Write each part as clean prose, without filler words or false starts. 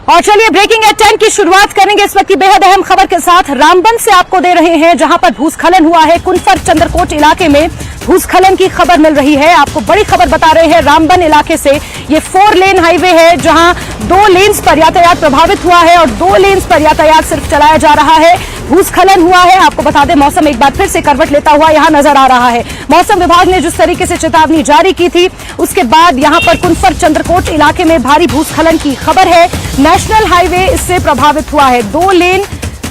और चलिए breaking eight 10 की शुरुआत करेंगे इस वक्त की बेहद अहम खबर के साथ। रामबन से आपको दे रहे हैं जहां पर भूस्खलन हुआ है। कुनफर चंद्रकोट इलाके में भूस्खलन की खबर मिल रही है। आपको बड़ी खबर बता रहे हैं रामबन इलाके से। ये 4 लेन हाईवे है जहां 2 लेन्स पर यातायात प्रभावित हुआ है और 2 लेन्स पर यातायात सिर्फ चलाया जा रहा है। भूस्खलन हुआ है। आपको बता दें मौसम एक बार फिर से करवट लेता हुआ यहां नजर आ रहा है। मौसम विभाग ने जिस तरीके से चेतावनी जारी की थी उसके बाद यहां पर कुनफर चंद्रकोट इलाके में भारी भूस्खलन की खबर है। नेशनल हाईवे इससे प्रभावित हुआ है। 2 लेन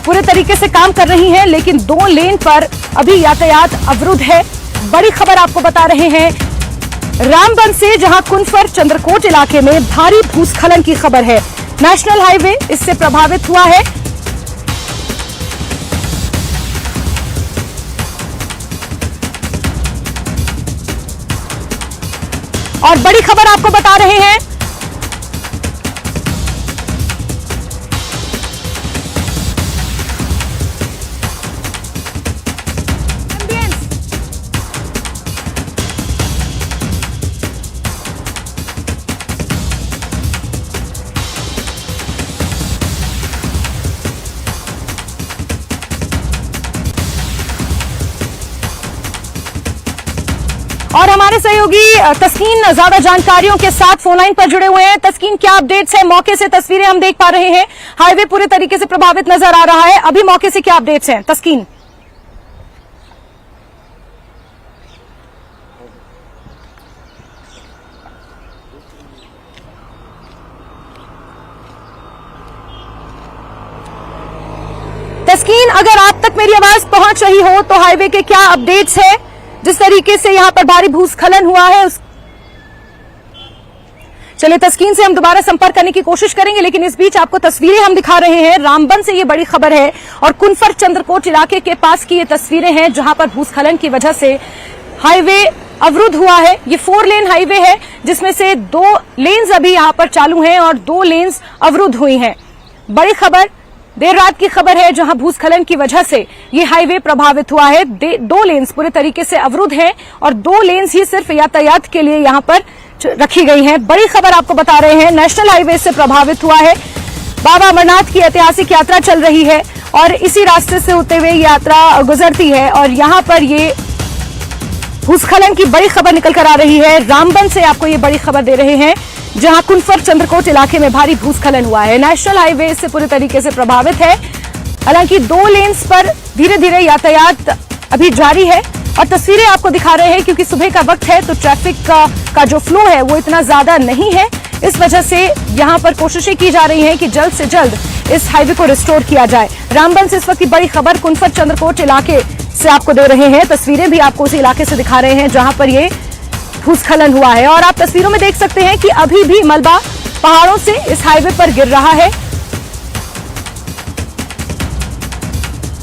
पूरे तरीके से काम कर रही हैं लेकिन 2 लेन पर अभी यातायात अवरुद्ध है। बड़ी खबर आपको बता रहे हैं रामबन से जहां कुनफर चंद्रकोट इलाके में भारी भूस्खलन की खबर है। नेशनल हाईवे इससे प्रभावित हुआ है। और बड़ी खबर आपको बता रहे हैं और हमारे सहयोगी तस्कीन ज्यादा जानकारियों के साथ फोनलाइन पर जुड़े हुए हैं। तस्कीन, क्या अपडेट्स है? मौके से तस्वीरें हम देख पा रहे हैं। हाईवे पूरे तरीके से प्रभावित नजर आ रहा है। अभी मौके से क्या अपडेट्स हैं तस्कीन? तस्कीन, अगर आप तक मेरी आवाज पहुंच रही हो तो हाईवे के क्या अपडेट्स है? जिस तरीके से यहां पर भारी भूस्खलन हुआ है चलिए तस्कीन से हम दोबारा संपर्क करने की कोशिश करेंगे लेकिन इस बीच आपको तस्वीरें हम दिखा रहे हैं। रामबन से ये बड़ी खबर है और कुनफर चंद्रकोट इलाके के पास की ये तस्वीरें हैं जहां पर भूस्खलन की वजह से हाईवे अवरुद्ध हुआ है। ये 4 लेन हाईवे है जिसमें से 2 लेन्स अभी यहां पर चालू हैं और 2 लेन्स अवरुद्ध हुई हैं। बड़ी खबर देर रात की खबर है जहां भूस्खलन की वजह से ये हाईवे प्रभावित हुआ है। 2 लेन्स पूरे तरीके से अवरुद्ध हैं और 2 लेन्स ही सिर्फ यातायात के लिए यहां पर रखी गई हैं। बड़ी खबर आपको बता रहे हैं नेशनल हाईवे से प्रभावित हुआ है। बाबा अमरनाथ की ऐतिहासिक यात्रा चल रही है और इसी रास्ते से होते हुए यात्रा गुजरती है और यहां पर ये भूस्खलन की बड़ी खबर निकल कर आ रही है। रामबन से आपको ये बड़ी खबर दे रहे हैं जहां कुनफर चंद्रकोट इलाके में भारी भूस्खलन हुआ है। नेशनल हाईवे इससे पूरी तरीके से प्रभावित है। हालांकि 2 लेन्स पर धीरे धीरे यातायात अभी जारी है और तस्वीरें आपको दिखा रहे हैं क्योंकि सुबह का वक्त है तो ट्रैफिक का जो फ्लो है वो इतना ज्यादा नहीं है। इस वजह से यहां पर कोशिशें की जा रही हैं कि जल्द से जल्द इस हाईवे को रिस्टोर किया जाए। रामबन से इस वक्त की बड़ी खबर कुनफर चंद्रकोट इलाके से आपको दे रहे हैं। तस्वीरें भी आपको उसी इलाके से दिखा रहे हैं जहां पर ये भूस्खलन हुआ है और आप तस्वीरों में देख सकते हैं कि अभी भी मलबा पहाड़ों से इस हाईवे पर गिर रहा है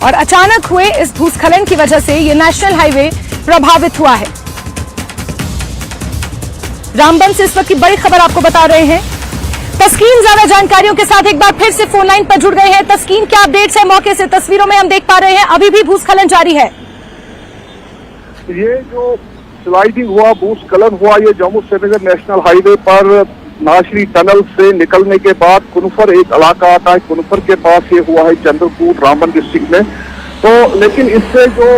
और अचानक हुए इस भूस्खलन की वजह से ये नेशनल हाईवे प्रभावित हुआ है। रामबन से इस वक्त की बड़ी खबर आपको बता रहे हैं। तस्कीन ज्यादा जानकारियों के साथ एक बार फिर से फोन लाइन पर जुड़ गए हैं। तस्कीन, क्या अपडेट्स है मौके से? तस्वीरों में हम देख पा रहे हैं अभी भी भूस्खलन जारी है। ये जो स्लाइडिंग हुआ, भूस्खलन हुआ, ये जम्मू श्रीनगर नेशनल हाईवे पर नाशरी टनल से निकलने के बाद कुनफर एक इलाका आता है। कुनफर के पास ये हुआ है चंद्रकोट रामबन डिस्ट्रिक्ट में। तो लेकिन इससे जो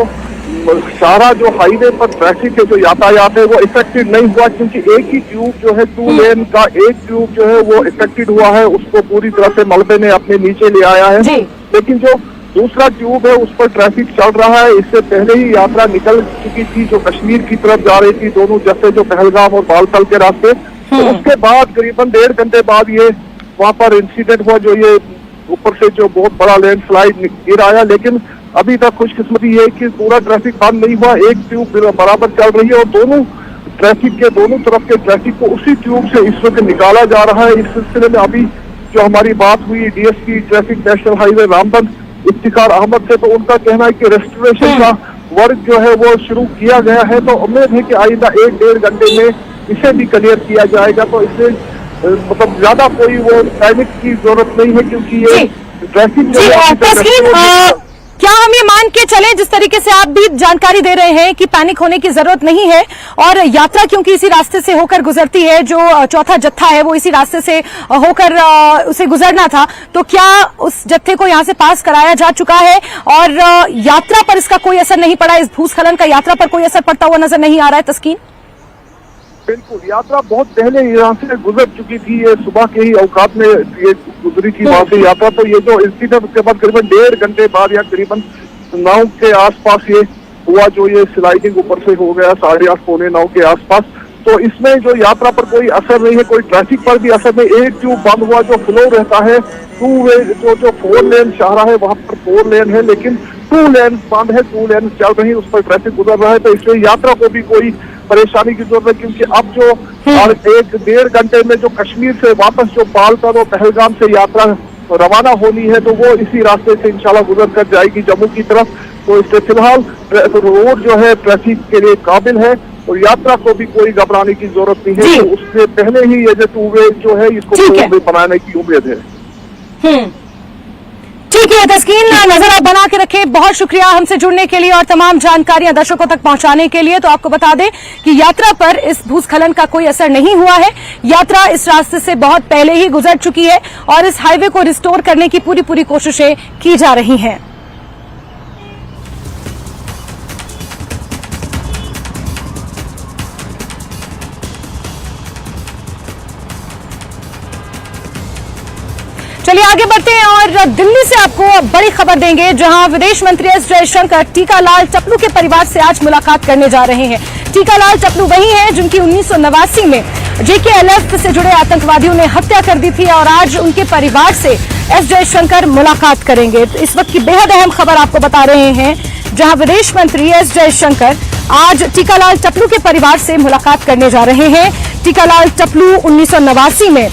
सारा जो हाईवे पर ट्रैफिक है, जो यातायात है वो इफेक्टेड नहीं हुआ क्योंकि एक ही ट्यूब जो है 2 लेन का एक ट्यूब जो है वो इफेक्टेड हुआ है। उसको पूरी तरह से मलबे ने अपने नीचे ले आया है। लेकिन जो दूसरा ट्यूब है उस पर ट्रैफिक चल रहा है। इससे पहले ही यात्रा निकल चुकी थी जो कश्मीर की तरफ जा रही थी, दोनों जैसे जो पहलगाम और बालतल के रास्ते। तो उसके बाद करीबन 1.5 घंटे बाद ये वहां पर इंसिडेंट हुआ जो ये ऊपर से जो बहुत बड़ा लैंडस्लाइड गिर आया। लेकिन अभी तक खुशकिस्मती है कि पूरा ट्रैफिक बंद नहीं हुआ। एक ट्यूब बराबर चल रही है और दोनों ट्रैफिक के दोनों तरफ के ट्रैफिक को उसी ट्यूब से इस वक्त निकाला जा रहा है। इस सिलसिले में अभी जो हमारी बात हुई DSP traffic national highway Ramban Iftikhar Ahmed से, तो उनका कहना है कि रेस्टोरेशन का वर्क जो है वो शुरू किया गया है। तो उम्मीद है कि आइंदा 1-1.5 घंटे में इसे भी क्लियर किया जाएगा। तो इससे मतलब ज्यादा कोई वो टाइमिंग की जरूरत नहीं है क्योंकि ये ट्रैफिक क्या हम ये मान के चले, जिस तरीके से आप भी जानकारी दे रहे हैं कि पैनिक होने की जरूरत नहीं है, और यात्रा क्योंकि इसी रास्ते से होकर गुजरती है, जो चौथा जत्था है वो इसी रास्ते से होकर उसे गुजरना था, तो क्या उस जत्थे को यहां से पास कराया जा चुका है और यात्रा पर इसका कोई असर नहीं पड़ा? इस भूस्खलन का यात्रा पर कोई असर पड़ता हुआ नजर नहीं आ रहा है तस्कीन? बिल्कुल, यात्रा बहुत पहले यहाँ से गुजर चुकी थी। ये सुबह के ही औकात में ये गुजरी थी वहां से यात्रा। तो ये जो इंसिडेंट उसके बाद करीबन 1.5 घंटे बाद या करीबन 9 के आसपास ये हुआ, जो ये स्लाइडिंग ऊपर से हो गया 8:30 पौने 9 के आसपास। तो इसमें जो यात्रा पर कोई असर नहीं है, कोई ट्रैफिक पर भी असर नहीं। एक ट्यूब बंद हुआ, जो फ्लो रहता है 2 वे, जो 4 लेन शाहरा है वहां पर 4 लेन है, लेकिन 2 लेन बंद है, 2 लेन चल रही, उस पर ट्रैफिक गुजर रहा है। तो इसलिए यात्रा को भी कोई परेशानी की जरूरत है, क्योंकि अब जो 1.5 घंटे में जो कश्मीर से वापस जो बालताल और पहलगाम से यात्रा रवाना होनी है, तो वो इसी रास्ते से इंशाल्लाह गुजर कर जाएगी जम्मू की तरफ। तो इससे फिलहाल रोड जो है ट्रैफिक के लिए काबिल है और यात्रा को भी कोई घबराने की जरूरत नहीं है। तो उससे पहले ही ये जो 2 वे जो है इसको 4 वे बनाने की उम्मीद है। ठीक है तस्कीन, नजर आप बना के रखें। बहुत शुक्रिया हमसे जुड़ने के लिए और तमाम जानकारियां दर्शकों तक पहुंचाने के लिए। तो आपको बता दें कि यात्रा पर इस भूस्खलन का कोई असर नहीं हुआ है। यात्रा इस रास्ते से बहुत पहले ही गुजर चुकी है और इस हाईवे को रिस्टोर करने की पूरी कोशिशें की जा रही हैं। चलिए आगे बढ़ते हैं और दिल्ली से आपको बड़ी खबर देंगे, जहां विदेश मंत्री एस जयशंकर टीकालाल टपलू के परिवार से आज मुलाकात करने जा रहे हैं। टीकालाल टपलू वही हैं जिनकी 1989 में JKLF से जुड़े आतंकवादियों ने हत्या कर दी थी और आज उनके परिवार से एस जयशंकर मुलाकात करेंगे। तो इस वक्त की बेहद अहम खबर आपको बता रहे हैं, जहां विदेश मंत्री एस जयशंकर आज टीकालाल टपलू के परिवार से मुलाकात करने जा रहे हैं। टीकालाल टपलू 1989 में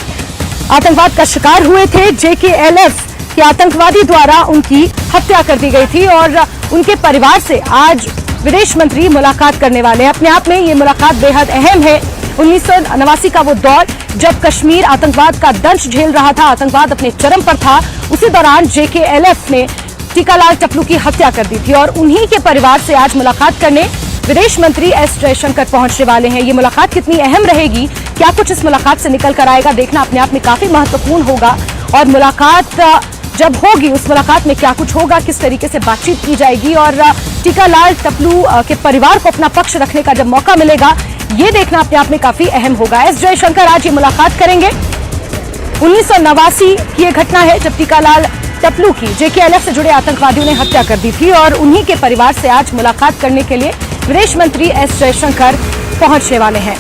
आतंकवाद का शिकार हुए थे। JKLF के आतंकवादी द्वारा उनकी हत्या कर दी गई थी और उनके परिवार से आज विदेश मंत्री मुलाकात करने वाले हैं। अपने आप में ये मुलाकात बेहद अहम है। 1989 का वो दौर जब कश्मीर आतंकवाद का दंश झेल रहा था, आतंकवाद अपने चरम पर था, उसी दौरान JKLF ने टीकालाल टपलू की हत्या कर दी थी और उन्हीं के परिवार से आज मुलाकात करने विदेश मंत्री एस जयशंकर पहुंचने वाले हैं। ये मुलाकात कितनी अहम रहेगी, क्या कुछ इस मुलाकात से निकल कर आएगा, देखना अपने आप में काफी महत्वपूर्ण होगा। और मुलाकात जब होगी, उस मुलाकात में क्या कुछ होगा, किस तरीके से बातचीत की जाएगी और टीकालाल टपलू के परिवार को अपना पक्ष रखने का जब मौका मिलेगा, ये देखना अपने आप में काफी अहम होगा। एस जयशंकर आज ये मुलाकात करेंगे। 1989 की ये घटना है जब टीकालाल टपलू की JKLF से जुड़े आतंकवादियों ने हत्या कर दी थी और उन्हीं के परिवार से आज मुलाकात करने के लिए विदेश मंत्री एस जयशंकर पहुंचने वाले हैं।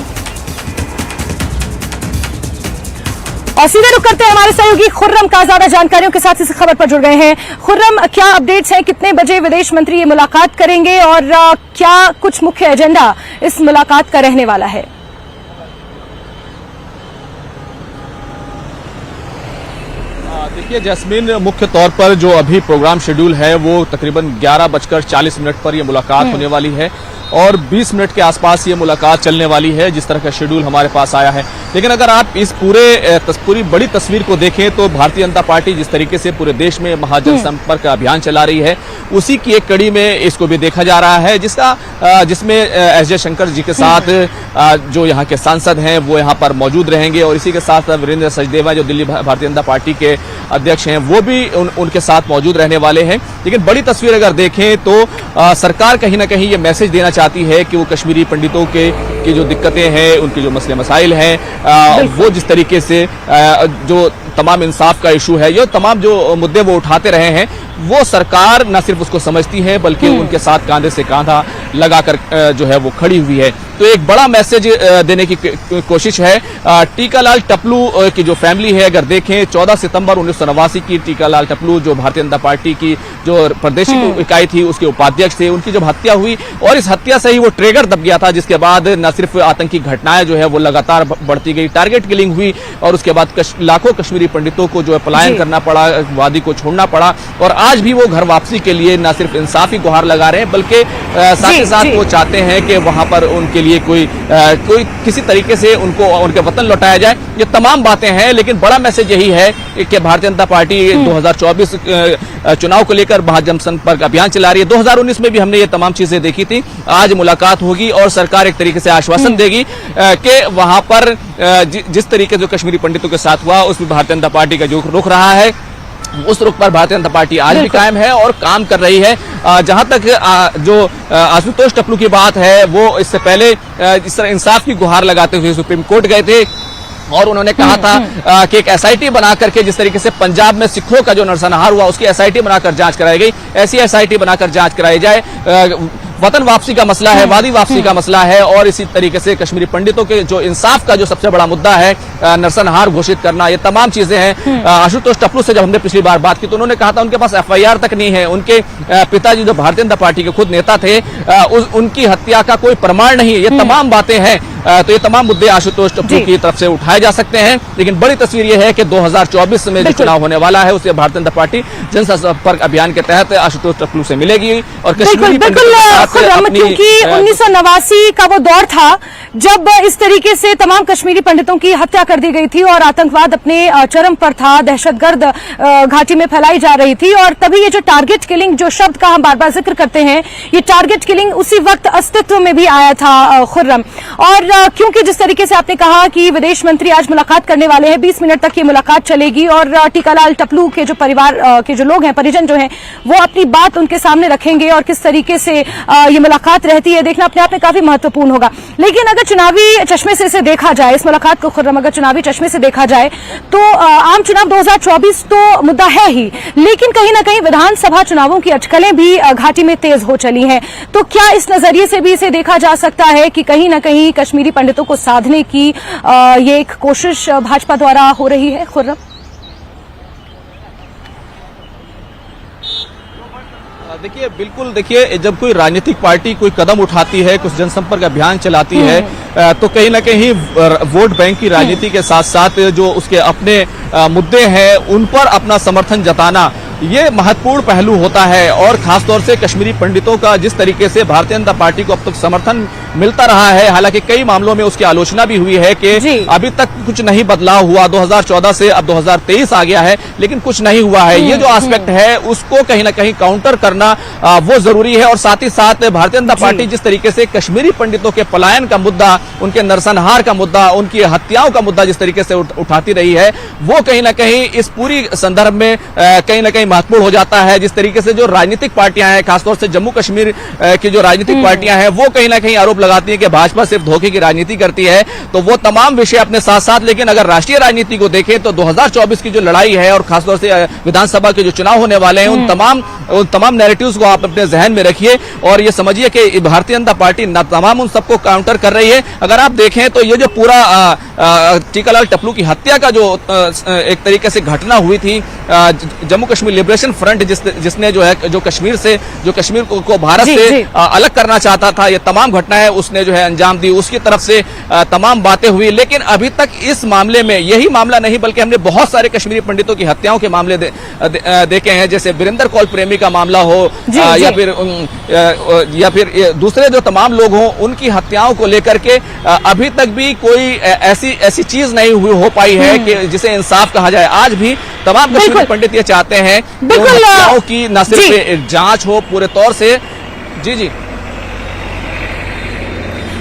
और सीधे रुक करते हैं हमारे सहयोगी खुर्रम का ज्यादा जानकारियों के साथ इस खबर पर जुड़ गए हैं। खुर्रम, क्या अपडेट्स हैं, कितने बजे विदेश मंत्री ये मुलाकात करेंगे और क्या कुछ मुख्य एजेंडा इस मुलाकात का रहने वाला है? देखिए जैस्मीन, मुख्य तौर पर जो अभी प्रोग्राम शेड्यूल है वो तकरीबन 11:40 पर यह मुलाकात होने वाली है और 20 मिनट के आसपास ये मुलाकात चलने वाली है, जिस तरह का शेड्यूल हमारे पास आया है। लेकिन अगर आप इस पूरी बड़ी तस्वीर को देखें तो भारतीय जनता पार्टी जिस तरीके से पूरे देश में महाजनसंपर्क अभियान चला रही है, उसी की एक कड़ी में इसको भी देखा जा रहा है, जिसमें एस जयशंकर जी के साथ जो यहाँ के सांसद हैं वो यहाँ पर मौजूद रहेंगे और इसी के साथ वीरेंद्र सचदेवा जो दिल्ली भारतीय जनता पार्टी के अध्यक्ष हैं वो भी उनके साथ मौजूद रहने वाले हैं। लेकिन बड़ी तस्वीर अगर देखें तो सरकार कहीं ना कहीं ये मैसेज देना चाहती है कि वो कश्मीरी पंडितों की जो दिक्कतें हैं, उनके जो मसले मसाइल हैं, वो जिस तरीके से जो तमाम इंसाफ का इशू है, ये तमाम जो मुद्दे वो उठाते रहे हैं, वो सरकार न सिर्फ उसको समझती है बल्कि उनके साथ कांधे से कांधा लगाकर जो है वो खड़ी हुई है। तो एक बड़ा मैसेज देने की कोशिश है। टीकालाल टपलू की जो फैमिली है, अगर देखें 14 सितंबर 1989 की टीकालाल टपलू जो भारतीय जनता पार्टी की जो प्रादेशिक इकाई थी उसके उपाध्यक्ष थे, उनकी जब हत्या हुई और इस हत्या से ही वो ट्रिगर दब गया था, जिसके बाद न सिर्फ आतंकी घटनाएं जो है वो लगातार बढ़ती गई, टारगेट किलिंग हुई और उसके बाद लाखों कश्मीरी कश्मीरी पंडितों को जो है पलायन करना पड़ा, वादी को छोड़ना पड़ा, और आज भी वो घर वापसी के लिए न सिर्फ इंसाफी गुहार लगा रहे हैं बल्कि साथ ही साथ वो चाहते हैं कि वहां पर उनके लिए कोई किसी तरीके से उनको उनके वतन लौटाया जाए। ये तमाम बातें हैं, लेकिन बड़ा मैसेज यही है कि भारतीय जनता पार्टी 2024 चुनाव को लेकर महाजनसंपर्क अभियान चला रही है। 2019 में भी हमने ये तमाम चीजें देखी थी। आज मुलाकात होगी और सरकार एक तरीके से आश्वासन देगी कि वहां पर जिस तरीके से कश्मीरी पंडितों के साथ हुआ उसमें भारतीय जनता पार्टी का जो रुख रहा है उस रुख पर भारतीय जनता पार्टी आज भी कायम है और काम कर रही है। जहां तक जो आशुतोष टपलू की बात है, वो इससे पहले इस तरह इंसाफ की गुहार लगाते हुए सुप्रीम कोर्ट गए थे और उन्होंने कहा था कि एक एसआईटी बना करके, जिस तरीके से पंजाब में सिखों का जो नरसंहार हुआ उसकी एसआईटी बनाकर जांच कराई गई, ऐसी एसआईटी बनाकर जांच कराई जाए। वतन वापसी का मसला है, वादी वापसी का मसला है, और इसी तरीके से कश्मीरी पंडितों के जो इंसाफ का जो सबसे बड़ा मुद्दा है, नरसंहार घोषित करना, ये तमाम चीजें हैं। आशुतोष टपलू से जब हमने पिछली बार बात की तो उन्होंने कहा था उनके पास एफआईआर तक नहीं है, उनके पिताजी जो भारतीय जनता पार्टी के खुद नेता थे उनकी हत्या का कोई प्रमाण नहीं है। ये तमाम बातें हैं, तो ये तमाम मुद्दे आशुतोष टपलू की तरफ से उठाए जा सकते हैं, लेकिन बड़ी तस्वीर यह है कि 2024 में जो चुनाव होने वाला है उसे भारतीय जनता पार्टी जनसंपर्क अभियान के तहत आशुतोष टपलू से मिलेगी और कश्मीरी क्योंकि 1989 का वो दौर था जब इस तरीके से तमाम कश्मीरी पंडितों की हत्या कर दी गई थी और आतंकवाद अपने चरम पर था, दहशतगर्द घाटी में फैलाई जा रही थी, और तभी ये जो टारगेट किलिंग जो शब्द का हम बार बार जिक्र करते हैं, ये टारगेट किलिंग उसी वक्त अस्तित्व में भी आया था खुर्रम। और क्योंकि जिस तरीके से आपने कहा कि विदेश मंत्री आज मुलाकात करने वाले हैं, 20 मिनट तक ये मुलाकात चलेगी और टीकालाल टपलू के जो परिवार के जो लोग हैं, परिजन जो हैं, वो अपनी बात उनके सामने रखेंगे और किस तरीके से ये मुलाकात रहती है देखना अपने आप में काफी महत्वपूर्ण होगा। लेकिन अगर चुनावी चश्मे से इसे देखा जाए, इस मुलाकात को खुर्रम अगर चुनावी चश्मे से देखा जाए तो आम चुनाव 2024 तो मुद्दा है ही, लेकिन कहीं ना कहीं विधानसभा चुनावों की अटकलें भी घाटी में तेज हो चली हैं। तो क्या इस नजरिए से भी इसे देखा जा सकता है कि कहीं ना कहीं कश्मीरी पंडितों को साधने की ये एक कोशिश भाजपा द्वारा हो रही है खुर्रम? देखिए, बिल्कुल, देखिए, जब कोई राजनीतिक पार्टी कोई कदम उठाती है, कुछ जनसंपर्क अभियान चलाती है, तो कहीं ना कहीं वोट बैंक की राजनीति के साथ साथ जो उसके अपने मुद्दे हैं उन पर अपना समर्थन जताना, ये महत्वपूर्ण पहलू होता है। और खासतौर से कश्मीरी पंडितों का जिस तरीके से भारतीय जनता पार्टी को अब तक समर्थन मिलता रहा है, हालांकि कई मामलों में उसकी आलोचना भी हुई है कि अभी तक कुछ नहीं बदलाव हुआ, 2014 से अब 2023 आ गया है लेकिन कुछ नहीं हुआ है। ये जो एस्पेक्ट है उसको कहीं ना कहीं काउंटर करना वो जरूरी है। और साथ ही साथ भारतीय जनता पार्टी जिस तरीके से कश्मीरी पंडितों के पलायन का मुद्दा, उनके नरसंहार का मुद्दा, उनकी हत्याओं का मुद्दा जिस तरीके से उठाती रही है, वो कहीं ना कहीं इस पूरी संदर्भ में कहीं ना कहीं महत्वपूर्ण हो जाता है। जिस तरीके से जो राजनीतिक पार्टियां हैं, खासतौर से जम्मू कश्मीर की जो राजनीतिक पार्टियां हैं, वो कहीं ना कहीं आरोप लगाती है कि भाजपा सिर्फ धोखे की राजनीति करती है, तो वो तमाम विषय अपने साथ साथ, लेकिन अगर राष्ट्रीय राजनीति को देखें तो 2024 की जो लड़ाई है और खासतौर से विधानसभा के जो चुनाव होने वाले हैं, उन तमाम नैरेटिव्स को आप अपने जहन में रखिए और ये समझिए कि भारतीय जनता पार्टी तमाम उन सबको काउंटर कर रही है। अगर आप देखें तो ये जो पूरा टीकालाल टपलू की हत्या का जो एक तरीके से घटना हुई थी, जम्मू कश्मीर लिबरेशन फ्रंट जिसने जो है जो कश्मीर को भारत से अलग करना चाहता था, ये तमाम घटनाएं उसने जो है अंजाम दी, उसकी तरफ से तमाम बातें हुई। लेकिन अभी तक इस मामले में, यही मामला नहीं बल्कि हमने बहुत सारे कश्मीरी पंडितों की हत्याओं के मामले देखे हैं, जैसे वीरेंद्र कौल प्रेमी का मामला हो या फिर दूसरे जो तमाम लोग हों, उनकी हत्याओं को लेकर के अभी तक भी कोई ऐसी चीज नहीं हो पाई है कि जिसे इंसाफ कहा जाए। आज भी तमाम कश्मीरी पंडित ये चाहते हैं कि उन हत्याओं की न सिर्फ जांच हो पूरे तौर से। जी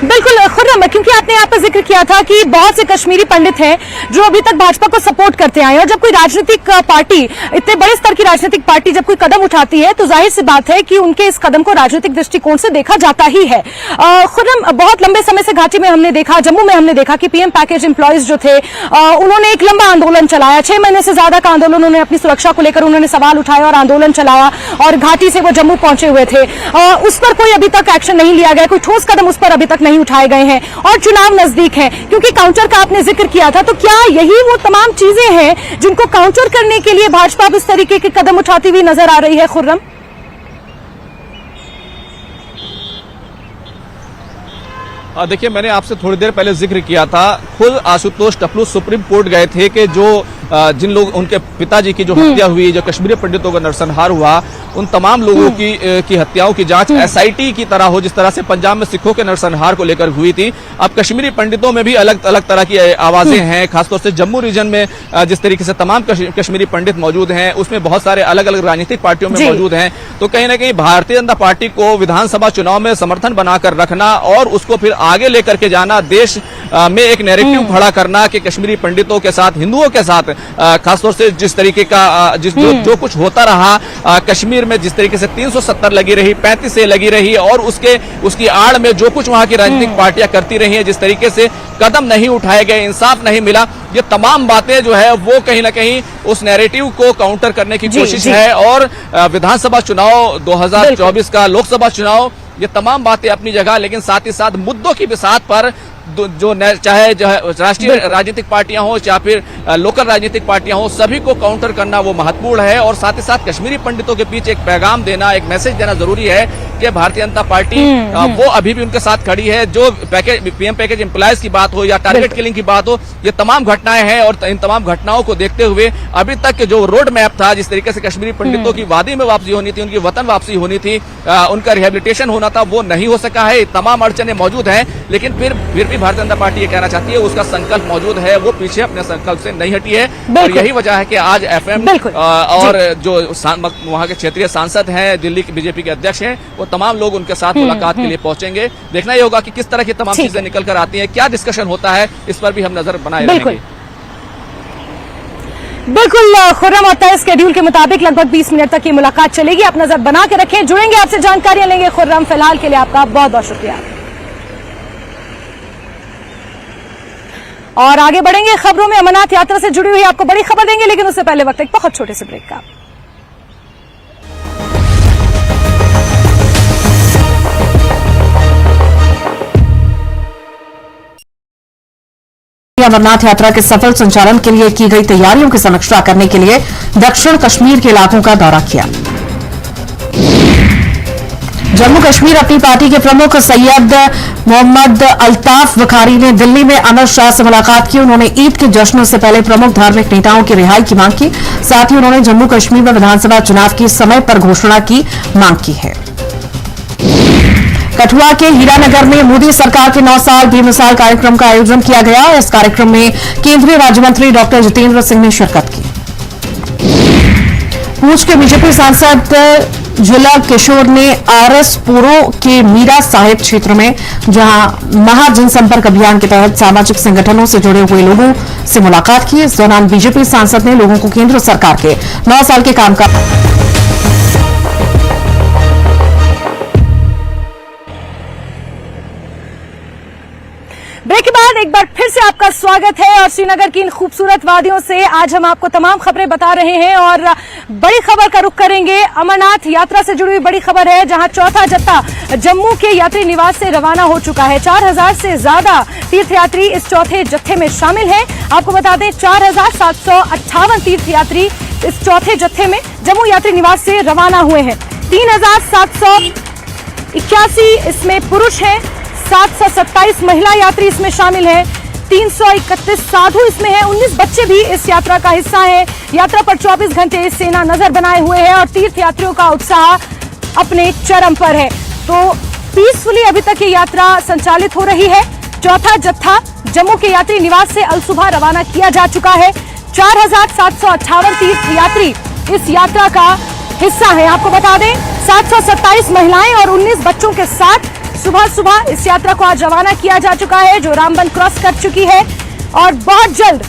बिल्कुल खुर्रम, क्योंकि आपने यहाँ पर जिक्र किया था कि बहुत से कश्मीरी पंडित हैं जो अभी तक भाजपा को सपोर्ट करते आए, और जब कोई राजनीतिक पार्टी, इतने बड़े स्तर की राजनीतिक पार्टी जब कोई कदम उठाती है तो जाहिर सी बात है कि उनके इस कदम को राजनीतिक दृष्टिकोण से देखा जाता ही है। खुर्रम, बहुत लंबे समय से घाटी में हमने देखा, जम्मू में हमने देखा कि पीएम पैकेज एम्प्लॉयज जो थे उन्होंने एक लंबा आंदोलन चलाया, 6 महीने से ज्यादा का आंदोलन, उन्होंने अपनी सुरक्षा को लेकर उन्होंने सवाल उठाया और आंदोलन चलाया और घाटी से वो जम्मू पहुंचे हुए थे। उस पर कोई अभी तक एक्शन नहीं लिया गया, कोई ठोस कदम उस पर अभी तक नहीं उठाए गए हैं और चुनाव नजदीक है। क्योंकि काउंटर का आपने जिक्र किया था, तो क्या यही वो तमाम चीजें हैं जिनको काउंटर करने के लिए भाजपा इस तरीके के कदम उठाती हुई नजर आ रही है खुर्रम? देखिए, मैंने आपसे थोड़ी देर पहले जिक्र किया था, खुद आशुतोष टपलू सुप्रीम कोर्ट गए थे कि जो जिन लोग उनके पिताजी की जो हत्या हुई, जो कश्मीरी पंडितों का नरसंहार हुआ, उन तमाम लोगों की हत्याओं की जांच एसआईटी की तरह हो, जिस तरह से पंजाब में सिखों के नरसंहार को लेकर हुई थी। अब कश्मीरी पंडितों में भी अलग अलग तरह की आवाजें हैं, खासतौर से जम्मू रीजन में जिस तरीके से तमाम कश्मीरी पंडित मौजूद हैं, उसमें बहुत सारे अलग अलग राजनीतिक पार्टियों में मौजूद हैं। तो कहीं ना कहीं भारतीय जनता पार्टी को विधानसभा चुनाव में समर्थन बनाकर रखना और उसको फिर आगे लेकर के जाना, देश में एक नैरेटिव खड़ा करना कि कश्मीरी पंडितों के साथ, हिंदुओं के साथ, खासतौर से जिस तरीके का जो कुछ होता रहा कश्मीर में, जिस तरीके से 370 लगी रही, 35 से लगी रही, और उसकी आड़ में जो कुछ वहां की राजनीतिक पार्टियां करती रही हैं, जिस तरीके से कदम नहीं उठाए गए, इंसाफ नहीं मिला, ये तमाम बातें जो है वो कहीं ना कहीं उस नैरेटिव को काउंटर करने की कोशिश है। और विधानसभा चुनाव 2024 का, लोकसभा चुनाव, ये तमाम बातें अपनी जगह, लेकिन साथ ही साथ मुद्दों की बिसात पर जो चाहे राष्ट्रीय राजनीतिक पार्टियां हो, चाहे फिर लोकल राजनीतिक पार्टियां हो, सभी को काउंटर करना वो महत्वपूर्ण है। और साथ ही साथ कश्मीरी पंडितों के बीच एक पैगाम देना, एक मैसेज देना जरूरी है कि भारतीय जनता पार्टी वो अभी भी उनके साथ खड़ी है। जो पीएम पैकेज एम्प्लॉयज की बात हो या टारगेट किलिंग की बात हो, ये तमाम घटनाएं हैं, और इन तमाम घटनाओं को देखते हुए अभी तक जो रोड मैप था, जिस तरीके से कश्मीरी पंडितों की वादी में वापसी होनी थी, उनकी वतन वापसी होनी थी, उनका रिहेबिलिटेशन होना था, वो नहीं हो सका है। तमाम अड़चने मौजूद हैं, लेकिन फिर भी भारतीय जनता पार्टी ये कहना चाहती है, उसका संकल्प मौजूद है, वो पीछे अपने संकल्प से नहीं हटी है। और यही वजह है कि आज एफएम और जो वहां के क्षेत्रीय सांसद हैं, दिल्ली के बीजेपी के अध्यक्ष हैं, वो तमाम लोग उनके साथ मुलाकात के लिए पहुंचेंगे। देखना ये होगा कि किस तरह की तमाम चीजें निकल कर आती हैं, क्या डिस्कशन होता है, इस पर भी हम नजर बनाए रहेंगे। बिल्कुल खुर्रम, और तय स्केड्यूल के मुताबिक लगभग 20 मिनट तक ये मुलाकात चलेगी। आप नजर बना के रखें, जुड़ेंगे आपसे, जानकारियां लेंगे। खुर्रम, फिलहाल के लिए आपका बहुत बहुत शुक्रिया। और आगे बढ़ेंगे खबरों में, अमरनाथ यात्रा से जुड़ी हुई आपको बड़ी खबर देंगे, लेकिन उससे पहले वक्त एक बहुत छोटे से ब्रेक का। अमरनाथ यात्रा के सफल संचालन के लिए की गई तैयारियों की समीक्षा करने के लिए दक्षिण कश्मीर के इलाकों का दौरा किया। जम्मू कश्मीर अपनी पार्टी के प्रमुख सैयद मोहम्मद अल्ताफ बुखारी ने दिल्ली में अमित शाह से मुलाकात की। उन्होंने ईद के जश्न से पहले प्रमुख धार्मिक नेताओं की रिहाई की मांग की। साथ ही उन्होंने जम्मू कश्मीर में विधानसभा चुनाव की समय पर घोषणा की मांग की है। कठुआ के हीरानगर में मोदी सरकार के 9 साल बेमिसाल कार्यक्रम का आयोजन किया गया। इस कार्यक्रम में केंद्रीय राज्य मंत्री डॉक्टर जितेंद्र सिंह ने शिरकत की। पूंछ के बीजेपी सांसद झुला किशोर ने आरएस पुरो के मीरा साहिब क्षेत्र में, जहां महाजनसंपर्क अभियान के तहत सामाजिक संगठनों से जुड़े हुए लोगों से मुलाकात की। इस दौरान बीजेपी सांसद ने लोगों को केंद्र सरकार के 9 साल के कामकाज ब्रेक के बाद एक बार फिर से आपका स्वागत है। और श्रीनगर की इन खूबसूरत वादियों से आज हम आपको तमाम खबरें बता रहे हैं, और बड़ी खबर का रुख करेंगे। अमरनाथ यात्रा से जुड़ी हुई बड़ी खबर है, जहां चौथा जत्था जम्मू के यात्री निवास से रवाना हो चुका है। 4000 से ज्यादा तीर्थयात्री इस चौथे जत्थे में शामिल हैं। आपको बता दें, 4758 तीर्थयात्री इस चौथे जत्थे में जम्मू यात्री निवास से रवाना हुए हैं। 3781 इसमें पुरुष हैं, 727 महिला यात्री इसमें शामिल हैं, 331 साधु इसमें हैं, 19 बच्चे भी इस यात्रा का हिस्सा हैं। यात्रा पर 24 घंटे सेना नजर बनाए हुए है, और तीर्थयात्रियों का उत्साह अपने चरम पर है। तो पीसफुली अभी तक ये यात्रा संचालित हो रही है। चौथा जत्था जम्मू के यात्री निवास से अलसुबह रवाना किया जा चुका है। 4758 तीर्थयात्री इस यात्रा का हिस्सा है। आपको बता दें, 727 महिलाएं और 19 बच्चों के साथ सुबह सुबह इस यात्रा को आज रवाना किया जा चुका है, जो रामबन क्रॉस कर चुकी है, और बहुत जल्द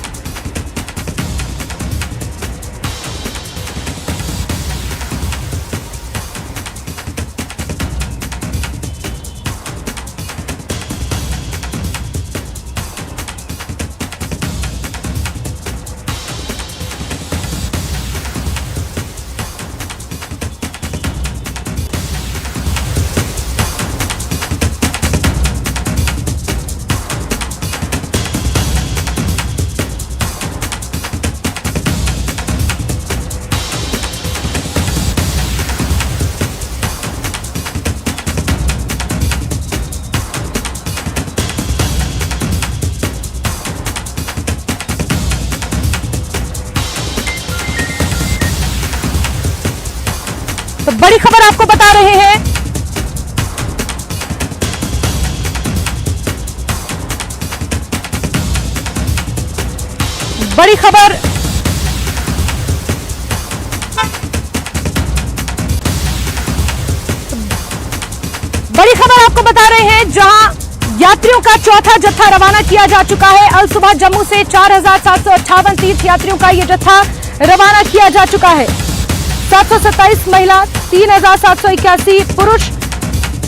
बड़ी खबर आपको बता रहे हैं, बड़ी खबर आपको बता रहे हैं, जहां यात्रियों का चौथा जत्था रवाना किया जा चुका है। अल सुबह जम्मू से 4,758 तीर्थ यात्रियों का यह जत्था रवाना किया जा चुका है। 727 महिला, 3,781 पुरुष,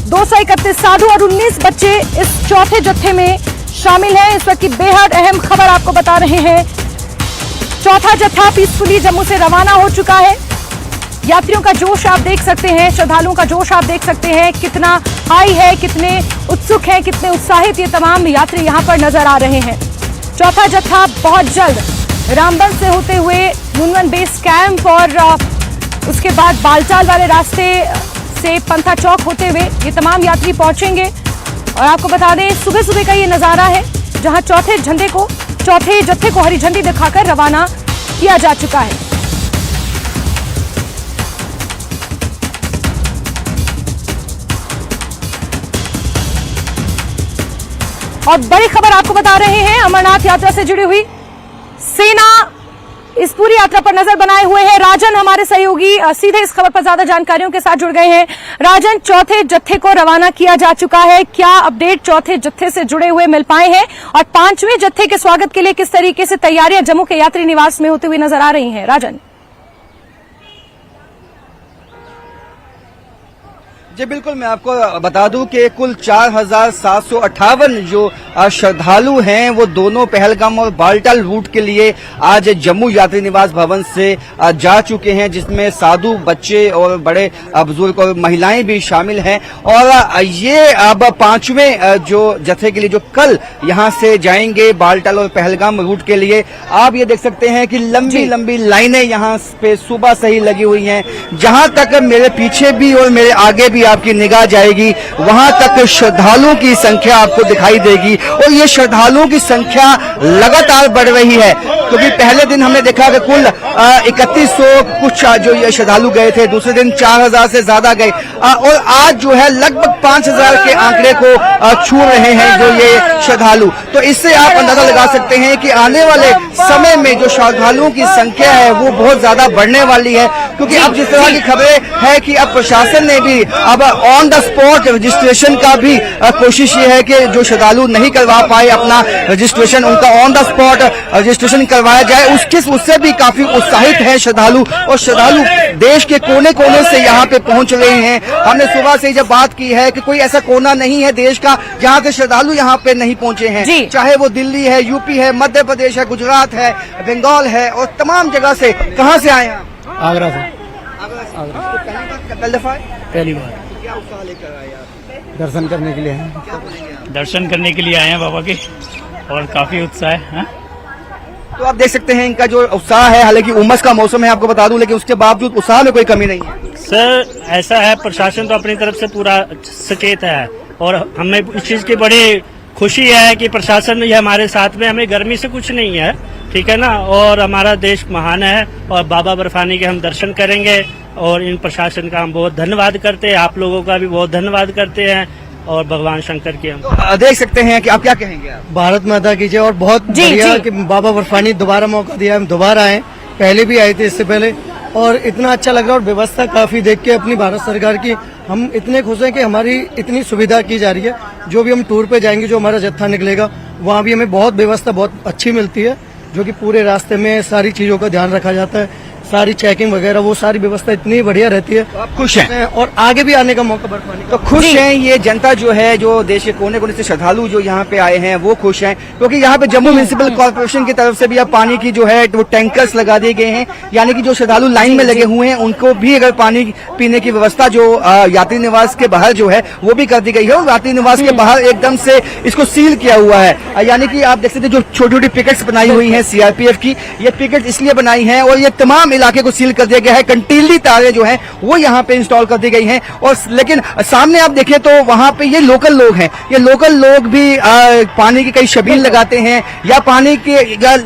231 साधु और 19 बच्चे इस चौथे जत्थे में शामिल हैं। इस वक्त की बेहद अहम खबर आपको बता रहे हैं, चौथा जत्था पीसफुली जम्मू से रवाना हो चुका है। यात्रियों का जोश आप देख सकते हैं, श्रद्धालुओं का जोश आप देख सकते हैं, कितना हाई है, कितने उत्सुक हैं, कितने उत्साहित ये तमाम यात्री यहां पर नजर आ रहे हैं। चौथा जत्था बहुत जल्द रामबन से होते हुए मुनवन बेस कैंप और उसके बाद बालटाल वाले रास्ते से पंथा चौक होते हुए ये तमाम यात्री पहुंचेंगे। और आपको बता दें, सुबह सुबह का ये नजारा है, जहां चौथे जत्थे को हरी झंडी दिखाकर रवाना किया जा चुका है। और बड़ी खबर आपको बता रहे हैं, अमरनाथ यात्रा से जुड़ी हुई सेना इस पूरी यात्रा पर नजर बनाए हुए है। राजन हमारे सहयोगी सीधे इस खबर पर ज्यादा जानकारियों के साथ जुड़ गए हैं। राजन, चौथे जत्थे को रवाना किया जा चुका है, क्या अपडेट चौथे जत्थे से जुड़े हुए मिल पाए हैं और पांचवें जत्थे के स्वागत के लिए किस तरीके से तैयारियां जम्मू के यात्री निवास में होती हुई नजर आ रही हैं? राजन जी बिल्कुल, मैं आपको बता दूं कि कुल 4,758 जो श्रद्धालु हैं वो दोनों पहलगाम और बालटाल रूट के लिए आज जम्मू यात्री निवास भवन से जा चुके हैं, जिसमें साधु, बच्चे और बड़े बुजुर्ग और महिलाएं भी शामिल हैं। और ये अब पांचवें जो जत्थे के लिए जो कल यहां से जाएंगे बालटाल और पहलगाम रूट के लिए, आप ये देख सकते हैं कि लंबी लंबी लाइनें यहां पे सुबह से ही लगी हुई हैं। जहां तक मेरे पीछे भी और मेरे आगे भी आपकी निगाह जाएगी, वहां तक श्रद्धालुओं की संख्या आपको दिखाई देगी। और ये श्रद्धालुओं की संख्या लगातार बढ़ रही है, क्योंकि पहले दिन हमने देखा कि कुल 3100 कुछ जो ये श्रद्धालु गए थे, दूसरे दिन 4,000 से ज्यादा गए और आज जो है लगभग 5,000 के आंकड़े को छू रहे हैं जो ये श्रद्धालु। तो इससे आप अंदाजा लगा सकते हैं कि आने वाले समय में जो श्रद्धालुओं की संख्या है वो बहुत ज्यादा बढ़ने वाली है, क्योंकि अब जिस तरह की खबरें है कि अब प्रशासन ने भी अब ऑन द स्पॉट रजिस्ट्रेशन का भी कोशिश ये है कि जो श्रद्धालु नहीं करवा पाए अपना रजिस्ट्रेशन, उनका ऑन द स्पॉट रजिस्ट्रेशन करवाया जाए। उससे भी काफी उत्साहित है श्रद्धालु, और श्रद्धालु देश के कोने कोने से यहाँ पे पहुंच रहे हैं। हमने सुबह से जब बात की है कि कोई ऐसा कोना नहीं है देश का जहाँ से श्रद्धालु यहाँ पे नहीं पहुंचे हैं, चाहे वो दिल्ली है, यूपी है, मध्य प्रदेश है, गुजरात है, बंगाल है और तमाम जगह से। कहाँ से आए हैं आप? आगरा से। पहली बार। क्या उत्साह लेकर आए आप? दर्शन करने के लिए हैं। दर्शन करने के लिए आए हैं बाबा के, और काफी उत्साह है। तो आप देख सकते हैं इनका जो उत्साह है, हालांकि उमस का मौसम है आपको बता दूं, लेकिन उसके बावजूद उत्साह में कोई कमी नहीं है। सर ऐसा है, प्रशासन तो अपनी तरफ से पूरा सचेत है और हमें इस चीज की बड़ी खुशी है कि प्रशासन ये हमारे साथ में, हमें गर्मी से कुछ नहीं है, ठीक है ना। और हमारा देश महान है और बाबा बर्फानी के हम दर्शन करेंगे और इन प्रशासन का हम बहुत धन्यवाद करते हैं, आप लोगों का भी बहुत धन्यवाद करते हैं और भगवान शंकर की हम तो देख सकते हैं कि आप क्या कहेंगे आप? भारत माता कीजिए, और बहुत बढ़िया कि बाबा बर्फानी दोबारा मौका दिया, हम दोबारा आए, पहले भी आए थे इससे पहले, और इतना अच्छा लग रहा है। और व्यवस्था काफी देख के अपनी भारत सरकार की हम इतने खुश हैं कि हमारी इतनी सुविधा की जा रही है। जो भी हम टूर पे जाएंगे, जो हमारा जत्था निकलेगा, वहाँ भी हमें बहुत व्यवस्था बहुत अच्छी मिलती है, जो कि पूरे रास्ते में सारी चीजों का ध्यान रखा जाता है, सारी चेकिंग वगैरह, वो सारी व्यवस्था इतनी बढ़िया रहती है। तो आप खुश हैं और आगे भी आने का मौका बर्फानी। तो खुश हैं ये जनता जो है, जो देश के कोने कोने से श्रद्धालु जो यहाँ पे आए हैं वो खुश हैं, क्योंकि यहाँ पे जम्मू म्युनिसिपल कॉर्पोरेशन की तरफ से भी अब पानी की जो है वो टैंकर्स लगा दिए गए हैं, यानी कि जो श्रद्धालु लाइन में लगे हुए हैं उनको भी अगर पानी पीने की व्यवस्था जो यात्री निवास के बाहर जो है वो भी कर दी गई है। और यात्री निवास के बाहर एकदम से इसको सील किया हुआ है, यानी कि आप देख सकते हैं जो छोटी छोटी पिकेट्स बनाई हुई है सीआरपीएफ की, ये पिकेट इसलिए बनाई है और ये तमाम इलाके को सील कर दिया गया है, कंटीली तारें जो हैं वो यहाँ पे इंस्टॉल कर दी गई हैं। और लेकिन सामने आप देखें तो वहाँ पे ये लोकल लोग हैं, ये लोकल लोग भी पानी की कई शबील लगाते हैं या पानी के